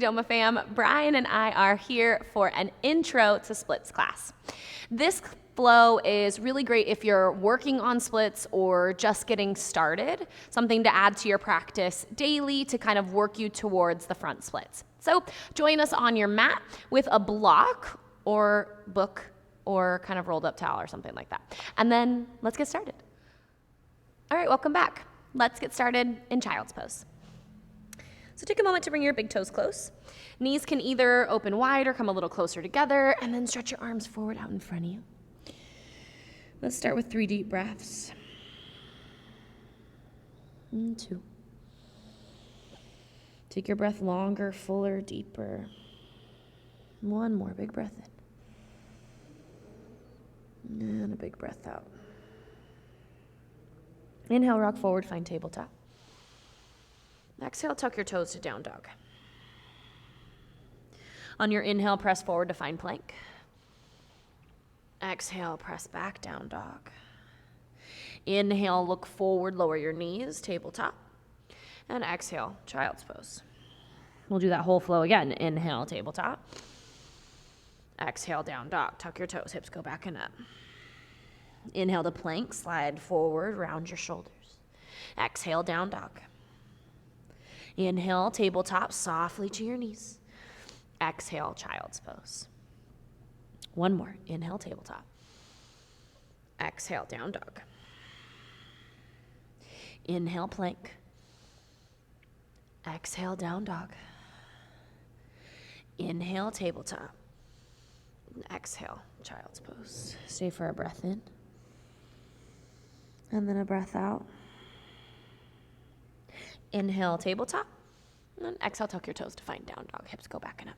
Doma fam. Brian and I are here for an intro to splits class. This flow is really great if you're working on splits or just getting started, something to add to your practice daily to kind of work you towards the front splits. So join us on your mat with a block or book or kind of rolled up towel or something like that. And then let's get started. All right, welcome back. Let's get started in child's pose. So take a moment to bring your big toes close. Knees can either open wide or come a little closer together, and then stretch your arms forward out in front of you. Let's start with 3 deep breaths. 2. Take your breath longer, fuller, deeper. 1 more big breath in. And a big breath out. Inhale, rock forward, find tabletop. Exhale, tuck your toes to down dog. On your inhale, press forward to find plank. Exhale, press back, down dog. Inhale, look forward, lower your knees, tabletop. And exhale, child's pose. We'll do that whole flow again. Inhale, tabletop. Exhale, down dog. Tuck your toes, hips go back and up. Inhale to plank, slide forward, round your shoulders. Exhale, down dog. Inhale, tabletop, softly to your knees. Exhale, child's pose. 1 more. Inhale, tabletop. Exhale, down dog. Inhale, plank. Exhale, down dog. Inhale, tabletop. Exhale, child's pose. Stay for a breath in. And then a breath out. Inhale, tabletop. And then exhale, tuck your toes to find down dog. Hips go back and up.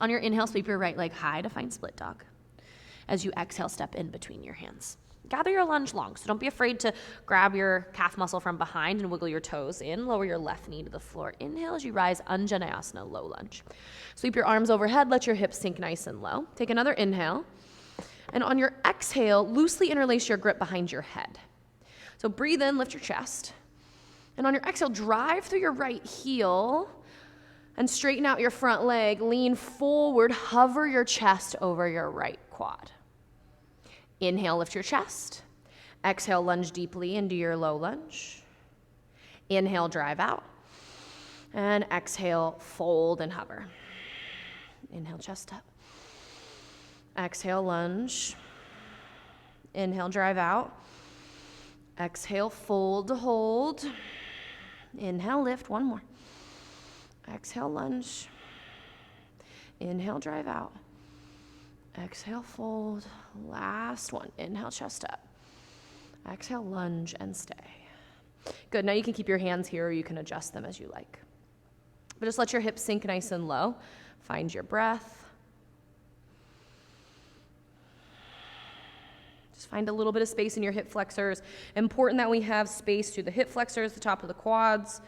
On your inhale, sweep your right leg high to find split dog. As you exhale, step in between your hands. Gather your lunge long, so don't be afraid to grab your calf muscle from behind and wiggle your toes in. Lower your left knee to the floor. Inhale as you rise, Anjanasana Low Lunge. Sweep your arms overhead, let your hips sink nice and low. Take another inhale. And on your exhale, loosely interlace your grip behind your head. So breathe in, lift your chest. And on your exhale, drive through your right heel and straighten out your front leg. Lean forward, hover your chest over your right quad. Inhale, lift your chest. Exhale, lunge deeply into your low lunge. Inhale, drive out. And exhale, fold and hover. Inhale, chest up. Exhale, lunge. Inhale, drive out. Exhale, fold to hold. Inhale, lift. 1 more. Exhale, lunge. Inhale, drive out. Exhale, fold. Last one. Inhale, chest up. Exhale, lunge, and stay. Good. Now you can keep your hands here or you can adjust them as you like. But just let your hips sink nice and low. Find your breath. Just find a little bit of space in your hip flexors. Important that we have space to the hip flexors, the top of the quads,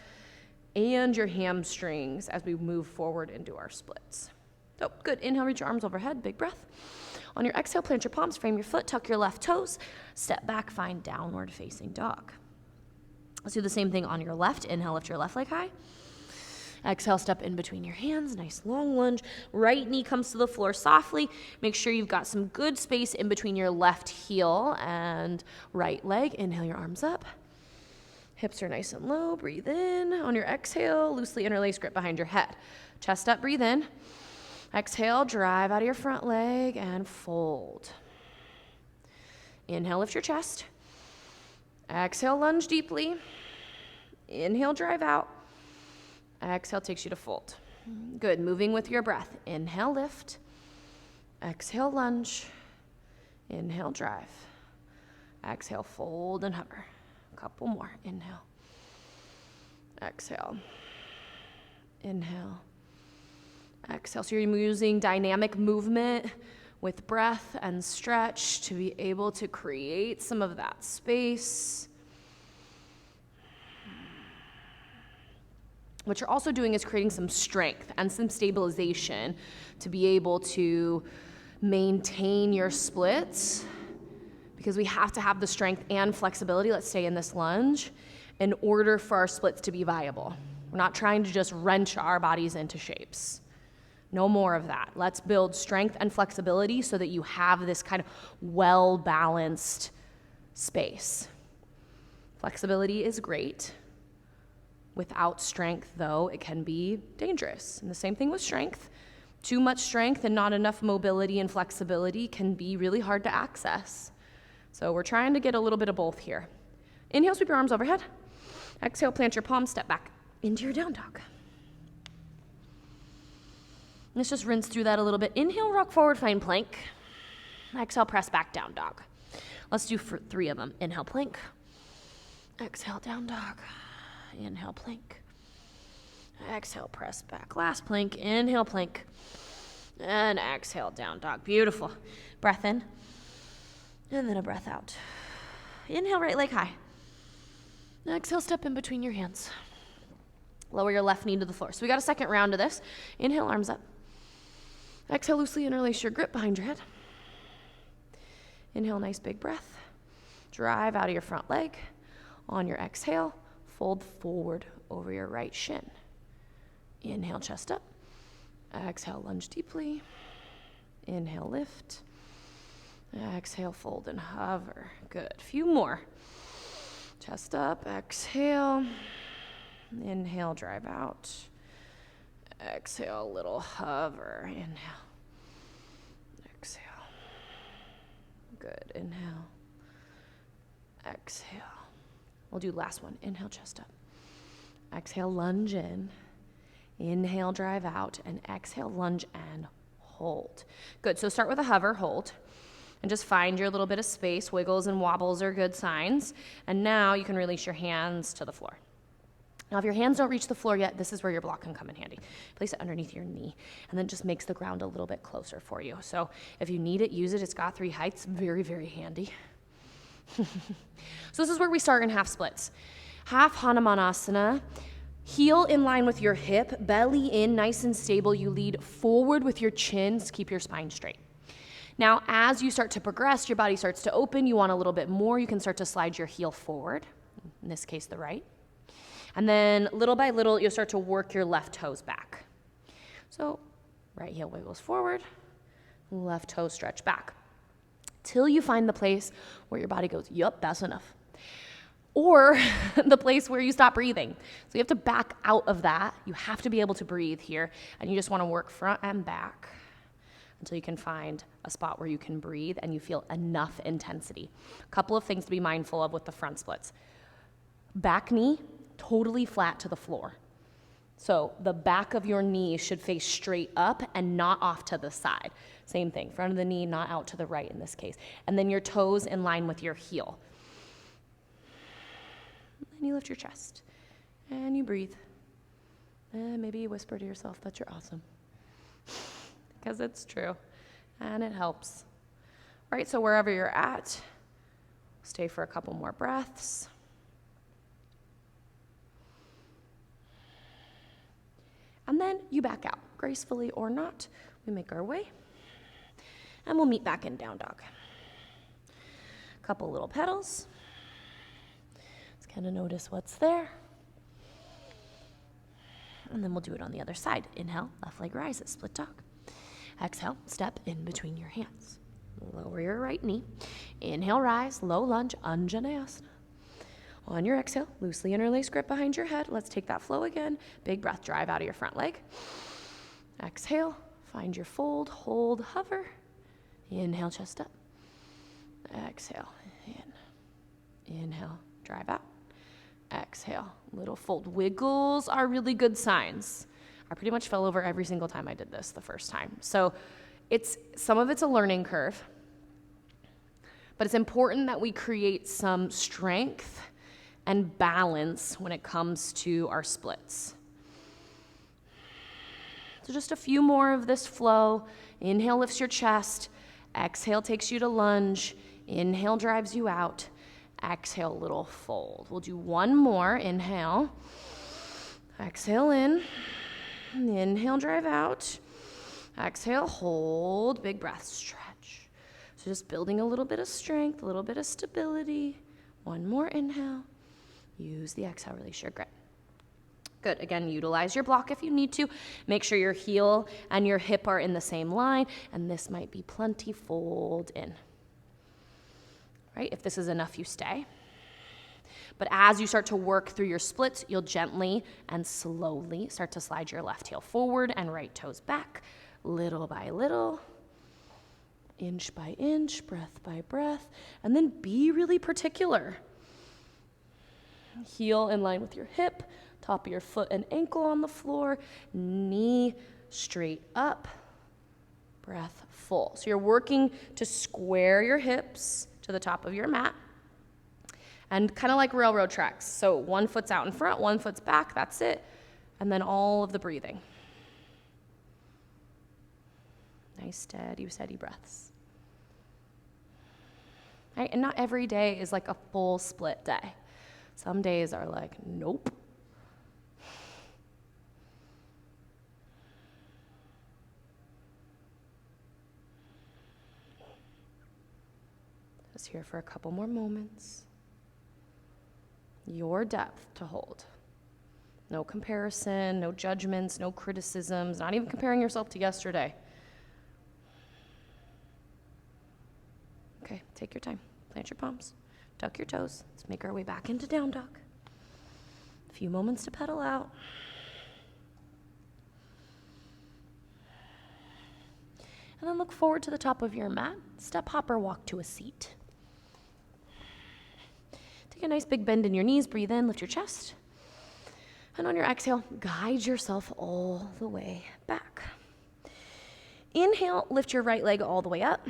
and your hamstrings as we move forward into our splits. So good. Inhale, reach your arms overhead. Big breath. On your exhale, plant your palms, frame your foot, tuck your left toes, step back, find downward facing dog. Let's do the same thing on your left. Inhale, lift your left leg high. Exhale, step in between your hands. Nice long lunge. Right knee comes to the floor softly. Make sure you've got some good space in between your left heel and right leg. Inhale your arms up. Hips are nice and low. Breathe in. On your exhale, loosely interlace grip behind your head. Chest up, breathe in. Exhale, drive out of your front leg and fold. Inhale, lift your chest. Exhale, lunge deeply. Inhale, drive out. Exhale takes you to fold. Good. Moving with your breath. Inhale, lift. Exhale, lunge. Inhale, drive. Exhale, fold and hover. A couple more. Inhale. Exhale. Inhale. Exhale. So you're using dynamic movement with breath and stretch to be able to create some of that space. What you're also doing is creating some strength and some stabilization to be able to maintain your splits, because we have to have the strength and flexibility, let's stay in this lunge, in order for our splits to be viable. We're not trying to just wrench our bodies into shapes. No more of that. Let's build strength and flexibility so that you have this kind of well-balanced space. Flexibility is great. Without strength, though, it can be dangerous. And the same thing with strength. Too much strength and not enough mobility and flexibility can be really hard to access. So we're trying to get a little bit of both here. Inhale, sweep your arms overhead. Exhale, plant your palms, step back into your down dog. Let's just rinse through that a little bit. Inhale, rock forward, find plank. Exhale, press back, down dog. Let's do 3 of them. Inhale, plank. Exhale, down dog. Inhale, plank. Exhale, press back. Last plank. Inhale, plank. And exhale, down dog. Beautiful. Breath in. And then a breath out. Inhale, right leg high. Exhale, step in between your hands. Lower your left knee to the floor. So we got a second round of this. Inhale, arms up. Exhale, loosely interlace your grip behind your head. Inhale, nice big breath. Drive out of your front leg. On your exhale, fold forward over your right shin. Inhale, chest up. Exhale, lunge deeply. Inhale, lift. Exhale, fold and hover. Good. Few more. Chest up, exhale. Inhale, drive out. Exhale, little hover. Inhale. Exhale. Good. Inhale. Exhale. We'll do last one. Inhale, chest up. Exhale, lunge in. Inhale, drive out. And exhale, lunge and hold. Good. So start with a hover, hold. And just find your little bit of space. Wiggles and wobbles are good signs. And now you can release your hands to the floor. Now, if your hands don't reach the floor yet, this is where your block can come in handy. Place it underneath your knee, and then it just makes the ground a little bit closer for you. So if you need it, use it. It's got 3 heights. Very, very handy. So this is where we start in half splits. Half Hanumanasana. Heel in line with your hip, belly in, nice and stable. You lead forward with your chins. Keep your spine straight. Now, as you start to progress, your body starts to open. You want a little bit more. You can start to slide your heel forward, in this case, the right. And then little by little, you'll start to work your left toes back. So right heel wiggles forward, left toe stretch back. Till you find the place where your body goes, yup, that's enough. Or the place where you stop breathing. So you have to back out of that. You have to be able to breathe here. And you just want to work front and back until you can find a spot where you can breathe and you feel enough intensity. A couple of things to be mindful of with the front splits. Back knee, totally flat to the floor. So the back of your knee should face straight up and not off to the side. Same thing, front of the knee, not out to the right in this case. And then your toes in line with your heel. And you lift your chest and you breathe. And maybe you whisper to yourself that you're awesome. Because it's true and it helps. All right, so wherever you're at, stay for a couple more breaths. And then you back out, gracefully or not. We make our way, and we'll meet back in down dog. Couple little pedals. Just kind of notice what's there. And then we'll do it on the other side. Inhale, left leg rises, split dog. Exhale, step in between your hands. Lower your right knee. Inhale, rise, low lunge, Anjanasana. On your exhale, loosely interlace grip behind your head. Let's take that flow again. Big breath, drive out of your front leg. Exhale, find your fold, hold, hover. Inhale, chest up. Exhale, in. Inhale, drive out. Exhale, little fold. Wiggles are really good signs. I pretty much fell over every single time I did this the first time. So some of it's a learning curve, but it's important that we create some strength and balance when it comes to our splits. So just a few more of this flow. Inhale lifts your chest. Exhale takes you to lunge. Inhale drives you out. Exhale, little fold. We'll do one more. Inhale. Exhale in. Inhale, drive out. Exhale, hold. Big breath, stretch. So just building a little bit of strength, a little bit of stability. One more inhale. Use the exhale, release your grip. Good. Again, utilize your block if you need to. Make sure your heel and your hip are in the same line, and this might be plenty. Fold in. Right? If this is enough, you stay. But as you start to work through your splits, you'll gently and slowly start to slide your left heel forward and right toes back, little by little, inch by inch, breath by breath, and then be really particular. Heel in line with your hip, top of your foot and ankle on the floor, knee straight up, breath full. So you're working to square your hips to the top of your mat. And kind of like railroad tracks. So one foot's out in front, one foot's back, that's it. And then all of the breathing. Nice, steady breaths. Right? And not every day is like a full split day. Some days are like, nope. Just here for a couple more moments. Your depth to hold. No comparison, no judgments, no criticisms, not even comparing yourself to yesterday. Okay, take your time. Plant your palms. Tuck your toes. Let's make our way back into down dog. A few moments to pedal out. And then look forward to the top of your mat. Step, hop, or walk to a seat. Take a nice big bend in your knees, breathe in, lift your chest. And on your exhale, guide yourself all the way back. Inhale, lift your right leg all the way up.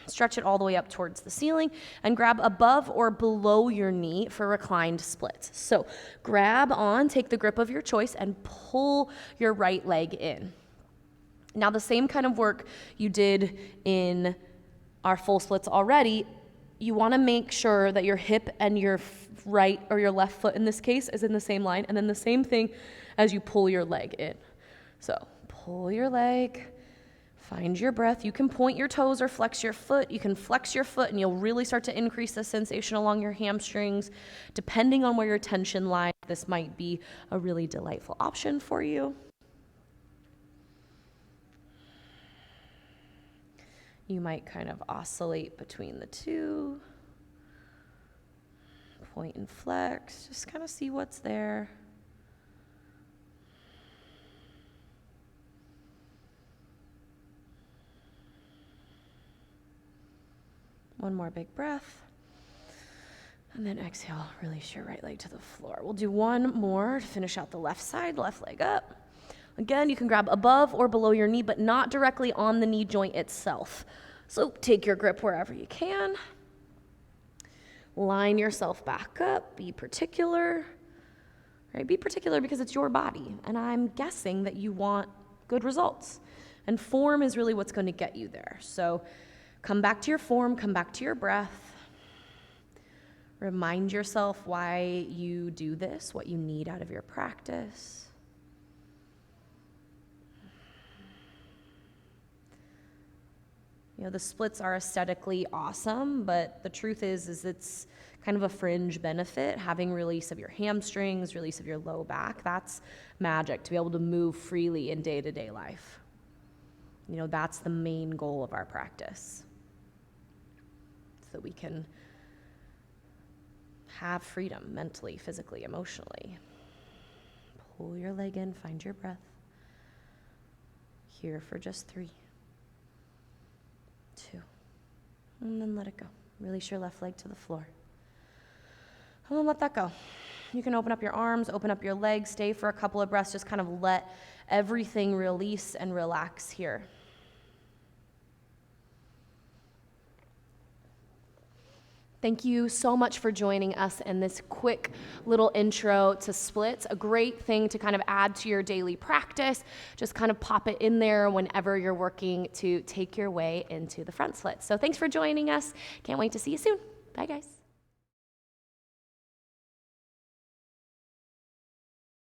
Stretch it all the way up towards the ceiling and grab above or below your knee for reclined splits. So grab on, take the grip of your choice and pull your right leg in. Now the same kind of work you did in our full splits already, you want to make sure that your hip and your right or your left foot in this case is in the same line, and then the same thing as you pull your leg in. So pull your leg, find your breath. You can point your toes or flex your foot. You can flex your foot and you'll really start to increase the sensation along your hamstrings. Depending on where your tension lies, this might be a really delightful option for you. You might kind of oscillate between the two. Point and flex, just kind of see what's there. One more big breath. And then exhale, release your right leg to the floor. We'll do one more to finish out the left side, left leg up. Again, you can grab above or below your knee, but not directly on the knee joint itself. So take your grip wherever you can. Line yourself back up. Be particular. Right? Be particular because it's your body, and I'm guessing that you want good results. And form is really what's going to get you there. So come back to your form, come back to your breath. Remind yourself why you do this, what you need out of your practice. You know, the splits are aesthetically awesome, but the truth is it's kind of a fringe benefit. Having release of your hamstrings, release of your low back, that's magic, to be able to move freely in day-to-day life. You know, that's the main goal of our practice, so that we can have freedom mentally, physically, emotionally. Pull your leg in, find your breath. Here for just 3, 2, and then let it go. Release your left leg to the floor. And then let that go. You can open up your arms, open up your legs, stay for a couple of breaths, just kind of let everything release and relax here. Thank you so much for joining us in this quick little intro to splits. A great thing to kind of add to your daily practice. Just kind of pop it in there whenever you're working to take your way into the front split. So thanks for joining us. Can't wait to see you soon. Bye, guys.